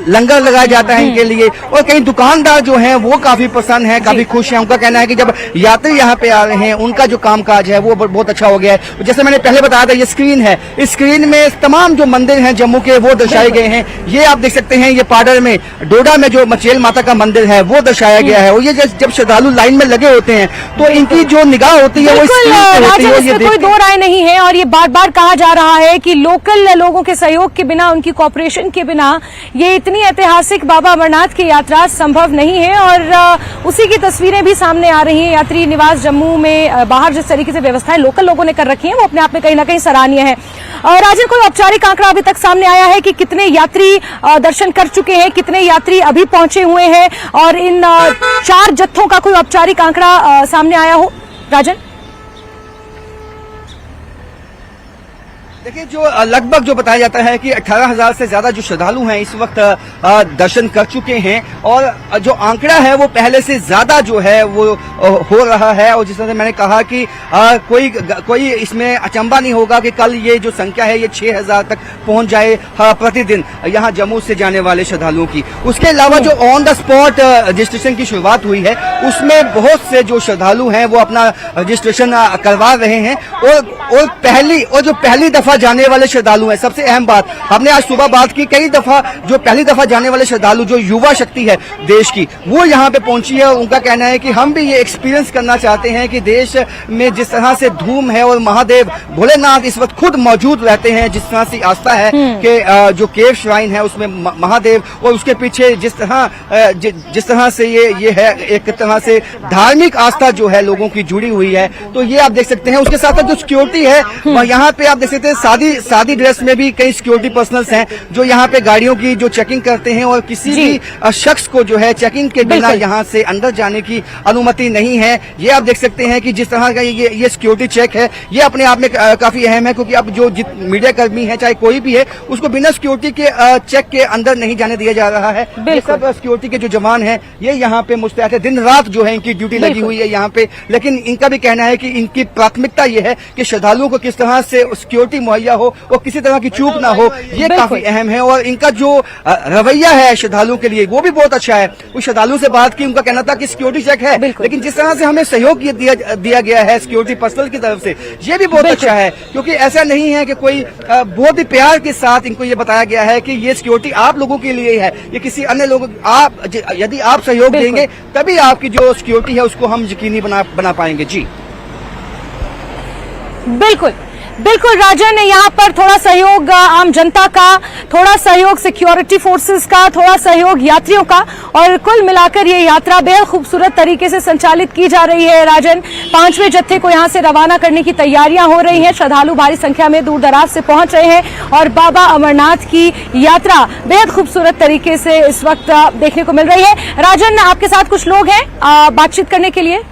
लंगर लगाया जाता है इनके लिए। और कई दुकानदार जो हैं वो काफी पसंद है, काफी खुश हैं। उनका कहना है कि जब यात्री यहाँ पे आ रहे हैं उनका जो कामकाज है वो बहुत अच्छा हो गया है। जैसे मैंने पहले बताया था, ये स्क्रीन है, इस स्क्रीन में तमाम जो मंदिर हैं जम्मू के वो दर्शाए गए हैं। ये आप देख सकते हैं, ये पाडर में डोडा में जो मचेल माता का मंदिर है वो दर्शाया गया है। और ये जब श्रद्धालु लाइन में लगे होते हैं तो इनकी जो निगाह होती है वो स्क्रीन पे होती है। इसमें कोई दो राय नहीं है। और ये बार बार कहा जा रहा है कि लोकल लोगों के सहयोग के बिना, उनकी कोऑपरेशन के बिना ये इतनी ऐतिहासिक बाबा अमरनाथ की यात्रा संभव नहीं है। और उसी की तस्वीरें भी सामने आ रही हैं। यात्री निवास जम्मू में बाहर जिस तरीके से व्यवस्थाएं लोकल लोगों ने कर रखी हैं वो अपने आप में कहीं ना कहीं सराहनीय है। राजन, कोई औपचारिक आंकड़ा अभी तक सामने आया है कि कितने यात्री दर्शन कर चुके हैं, कितने यात्री अभी पहुंचे हुए हैं, और इन 4 जत्थों का कोई औपचारिक आंकड़ा सामने आया हो? राजन, देखिए, जो लगभग जो बताया जाता है कि 18,000 से ज्यादा जो श्रद्धालु हैं इस वक्त दर्शन कर चुके हैं। और जो आंकड़ा है वो पहले से ज्यादा जो है वो हो रहा है। और जिस तरह से मैंने कहा कि कोई इसमें अचंभा नहीं होगा कि कल ये जो संख्या है ये 6,000 तक पहुंच जाए प्रतिदिन यहाँ जम्मू से जाने वाले श्रद्धालुओं की। उसके अलावा जो ऑन द स्पॉट रजिस्ट्रेशन की शुरुआत हुई है उसमें बहुत से जो श्रद्धालु हैं वो अपना रजिस्ट्रेशन करवा रहे हैं। और जो पहली दफा जाने वाले श्रद्धालु हैं, सबसे अहम बात, हमने आज सुबह बात की, कई दफा जो पहली दफा जाने वाले श्रद्धालु जो युवा शक्ति है देश की वो यहाँ पे पहुंची है। उनका कहना है कि हम भी ये एक्सपीरियंस करना चाहते हैं कि देश में जिस तरह से धूम है और महादेव भोलेनाथ इस वक्त खुद मौजूद रहते हैं, जिस तरह से आस्था है कि जो केव श्राइन है उसमें महादेव, और उसके पीछे जिस तरह से ये है एक तरह से धार्मिक आस्था जो है लोगों की जुड़ी हुई है। तो ये आप देख सकते हैं। उसके साथ साथ जो सिक्योरिटी है यहाँ पे आप देख सकते हैं, सादी ड्रेस में भी कई सिक्योरिटी पर्सनल्स हैं जो यहाँ पे गाड़ियों की जो चेकिंग करते हैं। और किसी भी शख्स को जो है चेकिंग के बिना यहाँ से अंदर जाने की अनुमति नहीं है। ये आप देख सकते हैं कि जिस तरह का ये सिक्योरिटी चेक है ये अपने आप में काफी अहम है, क्योंकि अब जो मीडिया कर्मी है चाहे कोई भी है उसको बिना सिक्योरिटी के चेक के अंदर नहीं जाने दिया जा रहा है। ये सब सिक्योरिटी के जो जवान है ये यहाँ पे मुस्तैद है, दिन रात जो है इनकी ड्यूटी लगी हुई है यहाँ पे। लेकिन इनका भी कहना है कि इनकी प्राथमिकता ये है कि श्रद्धालुओं को किस तरह से सिक्योरिटी मुहैया हो और किसी तरह की चूक ना हो, ये काफी अहम है। और इनका जो रवैया है श्रद्धालुओं के लिए वो भी बहुत अच्छा है। उस श्रद्धालुओं से बात की, उनका कहना था कि सिक्योरिटी चेक है, लेकिन जिस तरह से हमें सहयोग दिया गया है सिक्योरिटी पर्सनल की तरफ से ये भी बहुत अच्छा है। क्योंकि ऐसा नहीं है कि कोई बहुत ही प्यार के साथ इनको ये बताया गया है कि ये सिक्योरिटी आप लोगों के लिए है, ये किसी अन्य लोगों, यदि आप सहयोग देंगे तभी आपकी जो सिक्योरिटी है उसको हम यकीनी बना पाएंगे। जी बिल्कुल राजन, यहाँ पर थोड़ा सहयोग आम जनता का, थोड़ा सहयोग सिक्योरिटी फोर्सेस का, थोड़ा सहयोग यात्रियों का, और कुल मिलाकर ये यात्रा बेहद खूबसूरत तरीके से संचालित की जा रही है। राजन, 5वें जत्थे को यहाँ से रवाना करने की तैयारियां हो रही हैं। श्रद्धालु भारी संख्या में दूर दराज से पहुंच रहे हैं और बाबा अमरनाथ की यात्रा बेहद खूबसूरत तरीके से इस वक्त देखने को मिल रही है। राजन, आपके साथ कुछ लोग हैं बातचीत करने के लिए?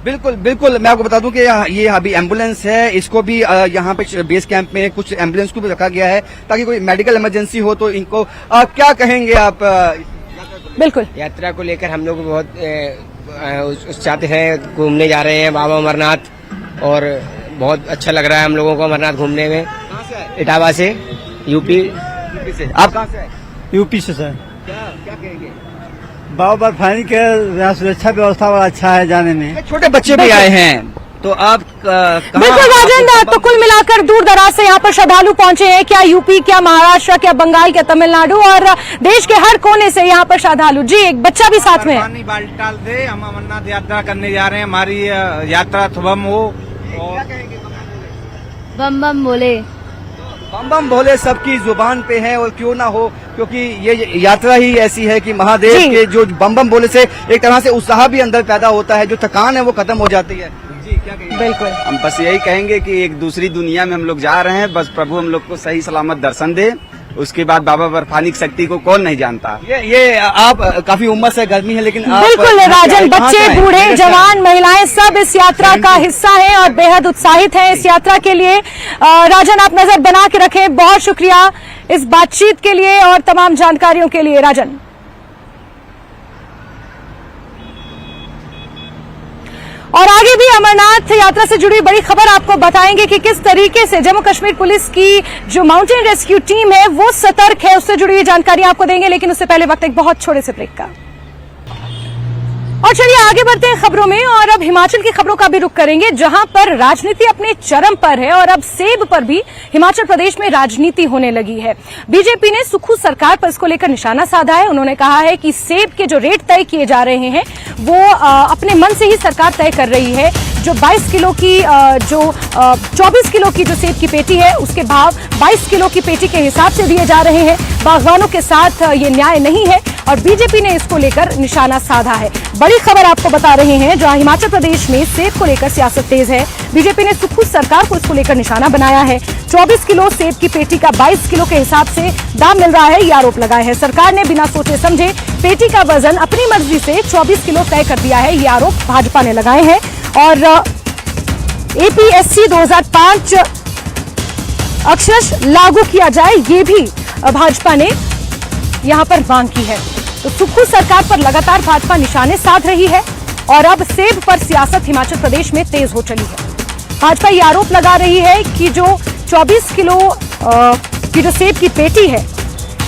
बिल्कुल मैं आपको बता दूं कि ये अभी एम्बुलेंस है, इसको भी यहाँ पे बेस कैंप में कुछ एम्बुलेंस को भी रखा गया है ताकि कोई मेडिकल इमरजेंसी हो तो इनको क्या कहेंगे आप? बिल्कुल, यात्रा को लेकर हम लोग बहुत उत्साहित हैं, घूमने जा रहे हैं बाबा अमरनाथ और बहुत अच्छा लग रहा है हम लोगों को अमरनाथ घूमने में। इटावा से, यूपी से। आप कहाँ से? यूपी से सर। क्या कहेंगे? बाबा बर्फानी के सुरक्षा व्यवस्था बड़ा अच्छा है जाने में। छोटे बच्चे भी आए हैं तो आप बिल्कुल राजन, तो कुल मिलाकर दूर दराज से यहाँ पर श्रद्धालु पहुंचे हैं, क्या यूपी, क्या महाराष्ट्र, क्या बंगाल, क्या तमिलनाडु, और देश के हर कोने से यहाँ पर श्रद्धालु। जी, एक बच्चा भी साथ में है। बाल्टाल से हम अमरनाथ यात्रा करने जा रहे हैं, हमारी यात्रा शुभम हो। बम बम बोले, बम बम भोले सबकी जुबान पे है, और क्यों ना हो, क्योंकि ये यात्रा ही ऐसी है कि महादेव के जो बम बम भोले से एक तरह से उत्साह भी अंदर पैदा होता है, जो थकान है वो खत्म हो जाती है। जी, क्या कहेंगे? बिल्कुल, हम बस यही कहेंगे कि एक दूसरी दुनिया में हम लोग जा रहे हैं, बस प्रभु हम लोग को सही सलामत दर्शन दे, उसके बाद बाबा बर्फानी की शक्ति को कौन नहीं जानता। ये आप काफी उम्र से गर्मी है, लेकिन आप बिल्कुल राजन, बच्चे बूढ़े जवान महिलाएं सब इस यात्रा का हिस्सा हैं और बेहद उत्साहित हैं इस यात्रा के लिए। राजन, आप नजर बना के रखें। बहुत शुक्रिया इस बातचीत के लिए और तमाम जानकारियों के लिए राजन। और आगे भी अमरनाथ यात्रा से जुड़ी बड़ी खबर आपको बताएंगे कि किस तरीके से जम्मू कश्मीर पुलिस की जो माउंटेन रेस्क्यू टीम है वो सतर्क है, उससे जुड़ी हुई जानकारी आपको देंगे। लेकिन उससे पहले वक्त एक बहुत छोटे से ब्रेक का। और चलिए आगे बढ़ते हैं खबरों में और अब हिमाचल की खबरों का भी रुख करेंगे, जहां पर राजनीति अपने चरम पर है और अब सेब पर भी हिमाचल प्रदेश में राजनीति होने लगी है। बीजेपी ने सुक्खू सरकार पर इसको लेकर निशाना साधा है। उन्होंने कहा है कि सेब के जो रेट तय किए जा रहे हैं वो अपने मन से ही सरकार तय कर रही है। जो 22 किलो की 24 किलो की जो सेब की पेटी है उसके भाव 22 किलो की पेटी के हिसाब से दिए जा रहे हैं। बागवानों के साथ ये न्याय नहीं है और बीजेपी ने इसको लेकर निशाना साधा है। बड़ी खबर आपको बता रहे हैं, जहां हिमाचल प्रदेश में सेब को लेकर सियासत तेज है। बीजेपी ने सुक्खू सरकार को इसको लेकर निशाना बनाया है। 24 किलो सेब की पेटी का 22 किलो के हिसाब से दाम मिल रहा है, ये आरोप लगाया है। सरकार ने बिना सोचे समझे पेटी का वजन अपनी मर्जी से 24 किलो तय कर दिया है, ये आरोप भाजपा ने लगाए हैं। और एपीएससी 2005 अक्षरश लागू किया जाए, ये भी भाजपा ने यहां पर मांग की है। तो सुक्खू सरकार पर लगातार भाजपा निशाने साध रही है और अब सेब पर सियासत हिमाचल प्रदेश में तेज हो चली है। भाजपा ये आरोप लगा रही है कि जो 24 किलो की जो सेब की पेटी है,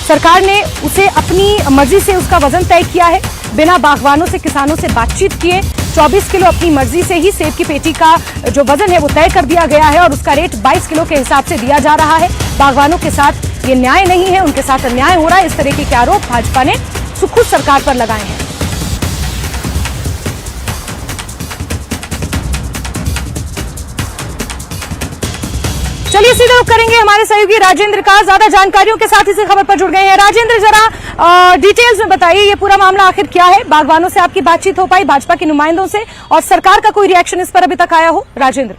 सरकार ने उसे अपनी मर्जी से उसका वजन तय किया है, बिना बागवानों से किसानों से बातचीत किए 24 किलो अपनी मर्जी से ही सेब की पेटी का जो वजन है वो तय कर दिया गया है और उसका रेट 22 किलो के हिसाब से दिया जा रहा है। बागवानों के साथ ये न्याय नहीं है, उनके साथ अन्याय हो रहा है। इस तरीके के आरोप भाजपा ने सुक्खू सरकार पर लगाए हैं। चलिए सीधे रुख करेंगे हमारे सहयोगी राजेंद्र का। ज्यादा जानकारियों के साथ इसी खबर पर जुड़ गए हैं। राजेंद्र, जरा डिटेल्स में बताइए ये पूरा मामला आखिर क्या है? बागवानों से आपकी बातचीत हो पाई, भाजपा के नुमाइंदों से, और सरकार का कोई रिएक्शन इस पर अभी तक आया हो? राजेंद्र।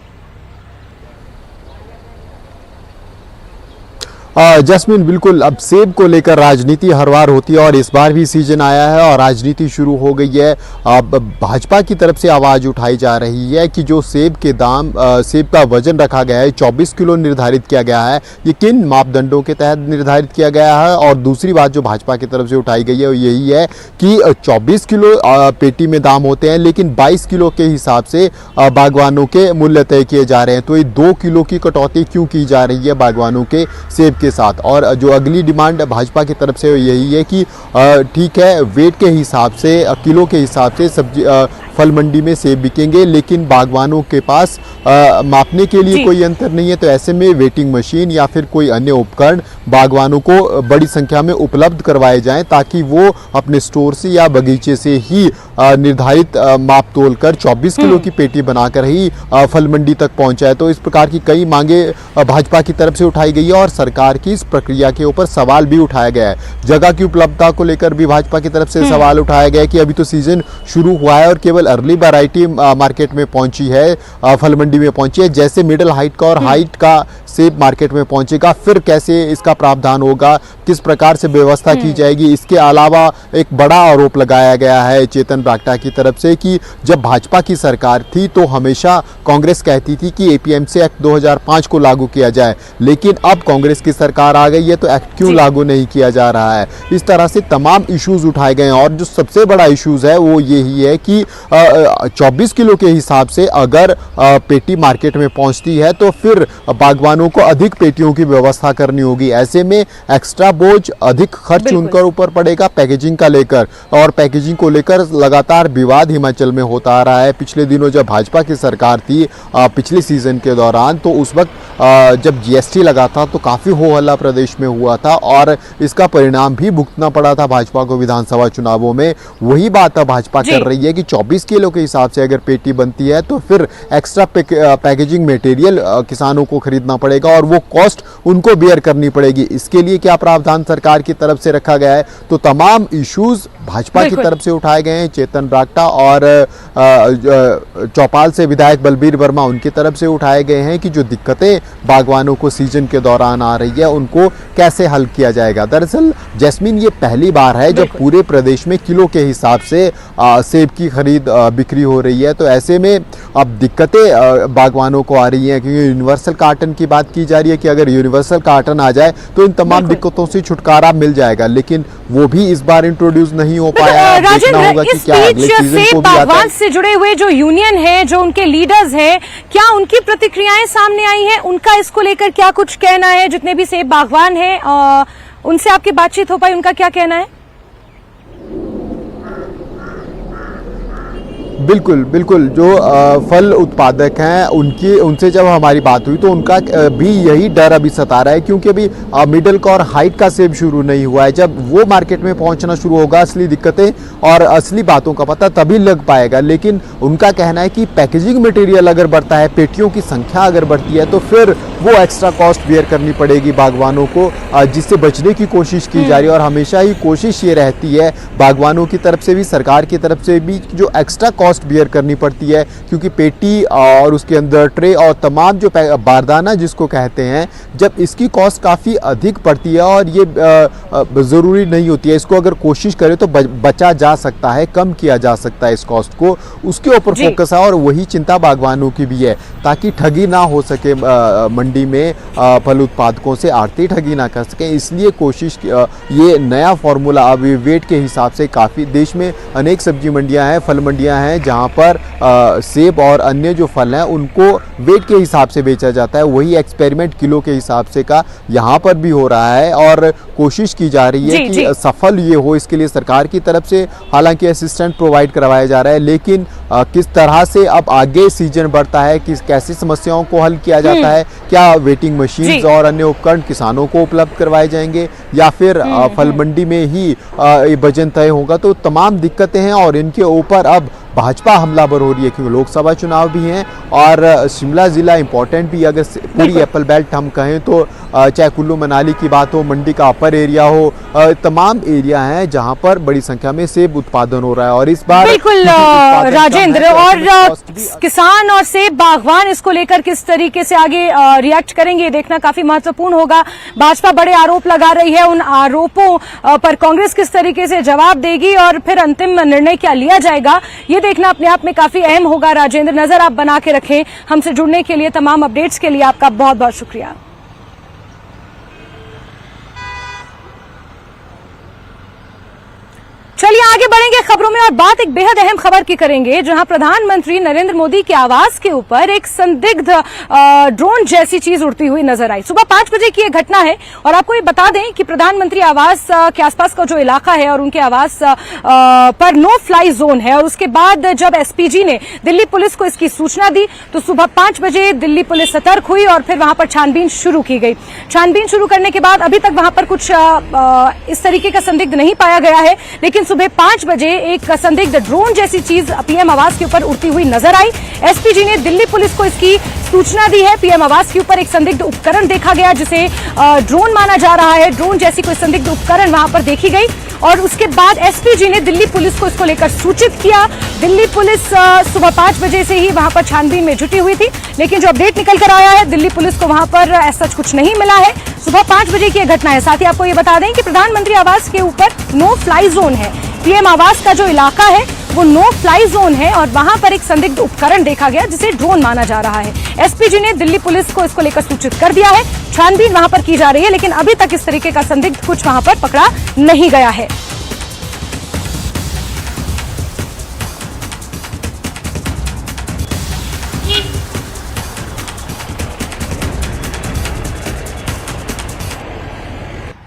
जैस्मिन, बिल्कुल अब सेब को लेकर राजनीति हर बार होती है और इस बार भी सीजन आया है और राजनीति शुरू हो गई है। अब भाजपा की तरफ से आवाज़ उठाई जा रही है कि जो सेब के दाम, सेब का वजन रखा गया है 24 किलो निर्धारित किया गया है, ये किन मापदंडों के तहत निर्धारित किया गया है? और दूसरी बात जो भाजपा की तरफ से उठाई गई है वो यही है कि 24 किलो पेटी में दाम होते हैं, लेकिन 22 किलो के हिसाब से बागवानों के मूल्य तय किए जा रहे हैं। तो ये 2 किलो की कटौती क्यों की जा रही है बागवानों के सेब के साथ? और जो अगली डिमांड भाजपा की तरफ से यही है कि ठीक है, वेट के हिसाब से, किलो के हिसाब से सब्जी फल मंडी में सेब बिकेंगे, लेकिन बागवानों के पास मापने के लिए कोई यंत्र नहीं है। तो ऐसे में वेटिंग मशीन या फिर कोई अन्य उपकरण बागवानों को बड़ी संख्या में उपलब्ध करवाए जाएं, ताकि वो अपने स्टोर से या बगीचे से ही निर्धारित माप तोल कर 24 किलो की पेटी बनाकर ही फल मंडी तक पहुंचाए। तो इस प्रकार की कई मांगे भाजपा की तरफ से उठाई गई है और सरकार की इस प्रक्रिया के ऊपर सवाल भी उठाया गया है। जगह की उपलब्धता को लेकर भी भाजपा की तरफ से सवाल उठाया गया है कि अभी तो सीजन शुरू हुआ है और केवल अर्ली वैरायटी मार्केट में पहुंची है, फल मंडी में पहुंची है। जैसे मिडिल हाइट का और हाइट का सेब मार्केट में पहुंचेगा, फिर कैसे इसका प्रावधान होगा, किस प्रकार से व्यवस्था की जाएगी? इसके अलावा एक बड़ा आरोप लगाया गया है चेतन ब्राक्टा की तरफ से कि जब भाजपा की सरकार थी तो हमेशा कांग्रेस कहती थी कि एपीएमसी एक्ट 2005 को लागू किया जाए, लेकिन अब कांग्रेस की सरकार आ गई है तो एक्ट क्यों लागू नहीं किया जा रहा है? इस तरह से तमाम इश्यूज उठाए गए हैं और जो सबसे बड़ा इश्यूज है वो यही है कि 24 किलो के हिसाब से अगर पेटी मार्केट में पहुंचती है तो फिर बागवानों को अधिक पेटियों की व्यवस्था करनी होगी। ऐसे में एक्स्ट्रा बोझ, अधिक खर्च उनके ऊपर पड़ेगा पैकेजिंग का लेकर, और पैकेजिंग को लेकर लगातार विवाद हिमाचल में होता आ रहा है। पिछले दिनों जब भाजपा की सरकार थी पिछले सीजन के दौरान, तो उस वक्त जब जीएसटी लगा था तो काफ़ी हो हल्ला प्रदेश में हुआ था और इसका परिणाम भी भुगतना पड़ा था भाजपा को विधानसभा चुनावों में। वही बात अब भाजपा कर रही है कि 24 किलो के हिसाब से अगर पेटी बनती है तो फिर एक्स्ट्रा पैकेजिंग मटेरियल किसानों को खरीदना पड़ेगा और वो कॉस्ट उनको बेयर करनी पड़ेगी। इसके लिए क्या प्रावधान सरकार की तरफ से रखा गया है? तो तमाम इश्यूज भाजपा की तरफ से उठाए गए हैं। चेतन ब्राक्टा और चौपाल से विधायक बलबीर वर्मा उनकी तरफ से उठाए गए हैं कि जो दिक्कतें बागवानों को सीजन के दौरान आ रही है उनको कैसे हल किया जाएगा। दरअसल जैस्मिन, ये पहली बार है जब पूरे प्रदेश में किलो के हिसाब से सेब की खरीद बिक्री हो रही है, तो ऐसे में अब दिक्कतें बागवानों को आ रही हैं क्योंकि यूनिवर्सल कार्टन की बात की जा रही है कि अगर यूनिवर्सल कार्टन आ जाए तो इन तमाम दिक्कतों से छुटकारा मिल जाएगा, लेकिन वो भी इस बार इंट्रोड्यूस नहीं हो पाया। देखना होगा कि क्या अगले सीजन को भी आता है। से जुड़े हुए जो यूनियन है, जो उनके लीडर्स हैं, क्या उनकी प्रतिक्रियाएं सामने आई हैं? उनका इसको लेकर क्या कुछ कहना है? जितने भी सेब बागवान हैं उनसे आपकी बातचीत हो पाई, उनका क्या कहना है? बिल्कुल बिल्कुल, जो फल उत्पादक हैं उनसे जब हमारी बात हुई तो उनका भी यही डर अभी सता रहा है क्योंकि अभी मिडल का और हाइट का सेब शुरू नहीं हुआ है। जब वो मार्केट में पहुंचना शुरू होगा, असली दिक्कतें और असली बातों का पता तभी लग पाएगा। लेकिन उनका कहना है कि पैकेजिंग मटेरियल अगर बढ़ता है, पेटियों की संख्या अगर बढ़ती है तो फिर वो एक्स्ट्रा कॉस्ट बेयर करनी पड़ेगी बागवानों को, जिससे बचने की कोशिश की जा रही है। और हमेशा ही कोशिश ये रहती है बागवानों की तरफ से भी, सरकार की तरफ से भी, जो एक्स्ट्रा कॉस्ट बियर करनी पड़ती है क्योंकि पेटी और उसके अंदर ट्रे और तमाम जो बारदाना जिसको कहते हैं, जब इसकी कॉस्ट काफ़ी अधिक पड़ती है और ये ज़रूरी नहीं होती है, इसको अगर कोशिश करें तो बचा जा सकता है, कम किया जा सकता है इस कॉस्ट को, उसके ऊपर फोकस है। और वही चिंता बागवानों की भी है ताकि ठगी ना हो सके मंडी में, फल उत्पादकों से आड़ती ठगी ना कर सके, इसलिए कोशिश ये नया फॉर्मूला अब वेट के हिसाब से काफ़ी देश में अनेक सब्जी मंडियां हैं, फल मंडियां हैं जहां पर सेब और अन्य जो फल हैं उनको वेट के हिसाब से बेचा जाता है। वही एक्सपेरिमेंट किलो के हिसाब से का यहाँ पर भी हो रहा है और कोशिश की जा रही है कि सफल ये हो। इसके लिए सरकार की तरफ से हालांकि असिस्टेंट प्रोवाइड करवाया जा रहा है, लेकिन किस तरह से अब आगे सीजन बढ़ता है, किस कैसी समस्याओं को हल किया जाता है, क्या वेटिंग मशीन्स और अन्य उपकरण किसानों को उपलब्ध करवाए जाएंगे या फिर फल मंडी में ही ये वजन तय होगा, तो तमाम दिक्कतें हैं और इनके ऊपर अब भाजपा हमलावर हो रही है क्योंकि लोकसभा चुनाव भी हैं और शिमला ज़िला इंपॉर्टेंट भी, अगर पूरी एप्पल बेल्ट हम कहें तो चाहे कुल्लू मनाली की बात हो, मंडी का अपर एरिया हो, तमाम एरिया हैं जहां पर बड़ी संख्या में सेब उत्पादन हो रहा है। और इस बार बिल्कुल राजेंद्र, और किसान और सेब बागवान इसको लेकर किस तरीके से आगे रिएक्ट करेंगे, देखना काफी महत्वपूर्ण होगा। भाजपा बड़े आरोप लगा रही है, उन आरोपों पर कांग्रेस किस तरीके से जवाब देगी और फिर अंतिम निर्णय क्या लिया जाएगा, ये देखना अपने आप में काफी अहम होगा। राजेंद्र, नजर आप बना के रखें। हमसे जुड़ने के लिए, तमाम अपडेट्स के लिए आपका बहुत बहुत शुक्रिया। चलिए आगे बढ़ेंगे खबरों में और बात एक बेहद अहम खबर की करेंगे, जहां प्रधानमंत्री नरेंद्र मोदी के आवास के ऊपर एक संदिग्ध ड्रोन जैसी चीज उड़ती हुई नजर आई। सुबह 5 बजे की यह घटना है और आपको ये बता दें कि प्रधानमंत्री आवास के आसपास का जो इलाका है और उनके आवास पर नो फ्लाई जोन है। और उसके बाद जब एसपीजी ने दिल्ली पुलिस को इसकी सूचना दी तो सुबह 5 बजे दिल्ली पुलिस सतर्क हुई और फिर वहां पर छानबीन शुरू की गई। छानबीन शुरू करने के बाद अभी तक वहां पर कुछ इस तरीके का संदिग्ध नहीं पाया गया है, लेकिन सुबह 5 बजे एक संदिग्ध ड्रोन जैसी चीज पीएम आवास के ऊपर उड़ती हुई नजर आई। एसपीजी ने दिल्ली पुलिस को इसकी सूचना दी है। पीएम आवास के ऊपर एक संदिग्ध उपकरण देखा गया जिसे ड्रोन माना जा रहा है। ड्रोन जैसी कोई संदिग्ध उपकरण वहां पर देखी गई और उसके बाद एसपीजी ने दिल्ली पुलिस को इसको लेकर सूचित किया। दिल्ली पुलिस सुबह 5 बजे से ही वहां पर छानबीन में जुटी हुई थी, लेकिन जो अपडेट निकल कर आया है, दिल्ली पुलिस को वहां पर ऐसा कुछ नहीं मिला है। सुबह 5 बजे की घटना है। साथ ही आपको ये बता दें कि प्रधानमंत्री आवास के ऊपर नो फ्लाई जोन है। पीएम आवास का जो इलाका है वो नो फ्लाई जोन है और वहां पर एक संदिग्ध उपकरण देखा गया जिसे ड्रोन माना जा रहा है। एसपीजी ने दिल्ली पुलिस को इसको लेकर सूचित कर दिया है। छानबीन वहां पर की जा रही है, लेकिन अभी तक इस तरीके का संदिग्ध कुछ वहां पर पकड़ा नहीं गया है।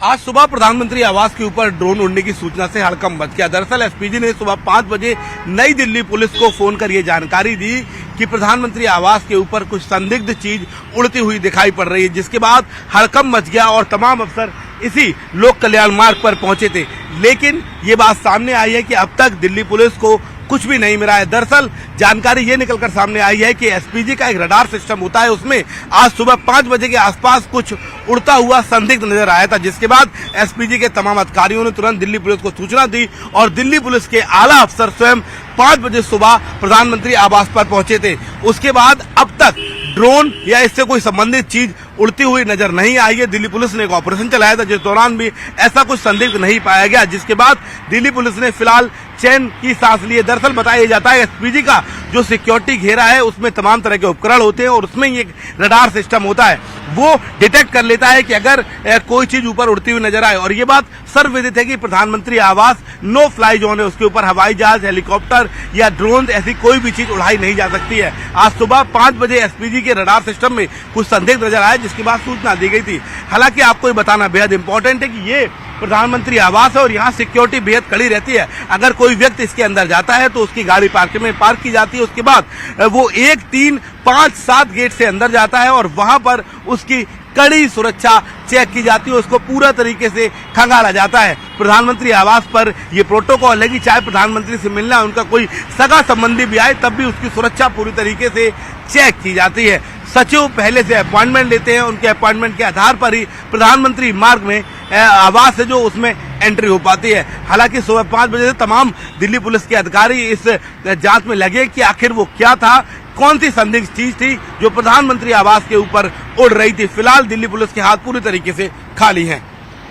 आज सुबह प्रधानमंत्री आवास के ऊपर ड्रोन उड़ने की सूचना से हड़कंप मच गया। दरअसल एसपीजी ने सुबह 5 बजे नई दिल्ली पुलिस को फोन कर ये जानकारी दी कि प्रधानमंत्री आवास के ऊपर कुछ संदिग्ध चीज उड़ती हुई दिखाई पड़ रही है, जिसके बाद हड़कंप मच गया और तमाम अफसर इसी लोक कल्याण मार्ग पर पहुंचे थे। लेकिन ये बात सामने आई है कि अब तक दिल्ली पुलिस को कुछ भी नहीं मिला है। दरअसल जानकारी ये निकलकर सामने आई है कि एसपीजी का एक रडार सिस्टम होता है, उसमें आज सुबह 5 बजे के आसपास कुछ उड़ता हुआ संदिग्ध नजर आया था, जिसके बाद एसपीजी के तमाम अधिकारियों ने तुरंत दिल्ली पुलिस को सूचना दी और दिल्ली पुलिस के आला अफसर स्वयं 5 बजे सुबह प्रधानमंत्री आवास पर पहुंचे थे। उसके बाद अब तक ड्रोन या इससे कोई संबंधित चीज उड़ती हुई नजर नहीं आई है। दिल्ली पुलिस ने एक ऑपरेशन चलाया था, जिस दौरान भी ऐसा कुछ संदिग्ध नहीं पाया गया, जिसके बाद दिल्ली पुलिस ने फिलहाल चैन की सांस ली है। दरअसल बताया जाता है एसपीजी का जो सिक्योरिटी घेरा है उसमें तमाम तरह के उपकरण होते हैं और उसमें एक रडार सिस्टम होता है, वो डिटेक्ट कर लेता है कि अगर कोई चीज ऊपर उड़ती हुई नजर आए। और ये बात सर्वविदित है कि प्रधानमंत्री आवास नो फ्लाई जोन है, उसके ऊपर हवाई जहाज, हेलीकॉप्टर या ड्रोन ऐसी कोई भी चीज उड़ाई नहीं जा सकती है। आज सुबह 5 बजे एसपीजी के रडार सिस्टम में कुछ संदिग्ध नजर आए, जिसके बाद सूचना दी गई थी। हालांकि आपको ये बताना बेहद इंपॉर्टेंट है कि ये प्रधानमंत्री आवास है और यहाँ सिक्योरिटी बेहद कड़ी रहती है। अगर कोई व्यक्ति इसके अंदर जाता है तो उसकी गाड़ी पार्किंग में पार्क की जाती है, उसके बाद वो 1, 3, 5, 7 गेट से अंदर जाता है और वहां पर उसकी कड़ी सुरक्षा चेक की जाती है, उसको पूरा तरीके से खंगाला जाता है। प्रधानमंत्री आवास पर यह प्रोटोकॉल है कि चाहे प्रधानमंत्री से मिलना उनका कोई सगा संबंधी भी आए तब भी उसकी सुरक्षा पूरी तरीके से चेक की जाती है। सचिव पहले से अपॉइंटमेंट लेते हैं, उनके अपॉइंटमेंट के आधार पर ही प्रधानमंत्री मार्ग में आवास है जो उसमें एंट्री हो पाती है। हालांकि सुबह 5 बजे से तमाम दिल्ली पुलिस के अधिकारी इस जांच में लगे कि आखिर वो क्या था, कौन सी संदिग्ध चीज थी जो प्रधानमंत्री आवास के ऊपर उड़ रही थी। फिलहाल दिल्ली पुलिस के हाथ पूरी तरीके से खाली हैं।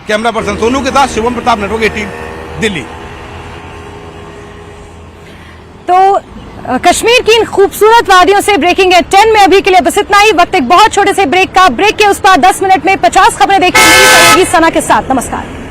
कैमरा पर्सन सोनू के साथ शिवम प्रताप, नेटवर्क 18 दिल्ली। तो कश्मीर की इन खूबसूरत वादियों से ब्रेकिंग है 10 में अभी के लिए बस इतना ही। वक्त एक बहुत छोटे से ब्रेक का, ब्रेक के उस पार 10 मिनट में 50 खबरें देखने के लिए सना के साथ। नमस्कार।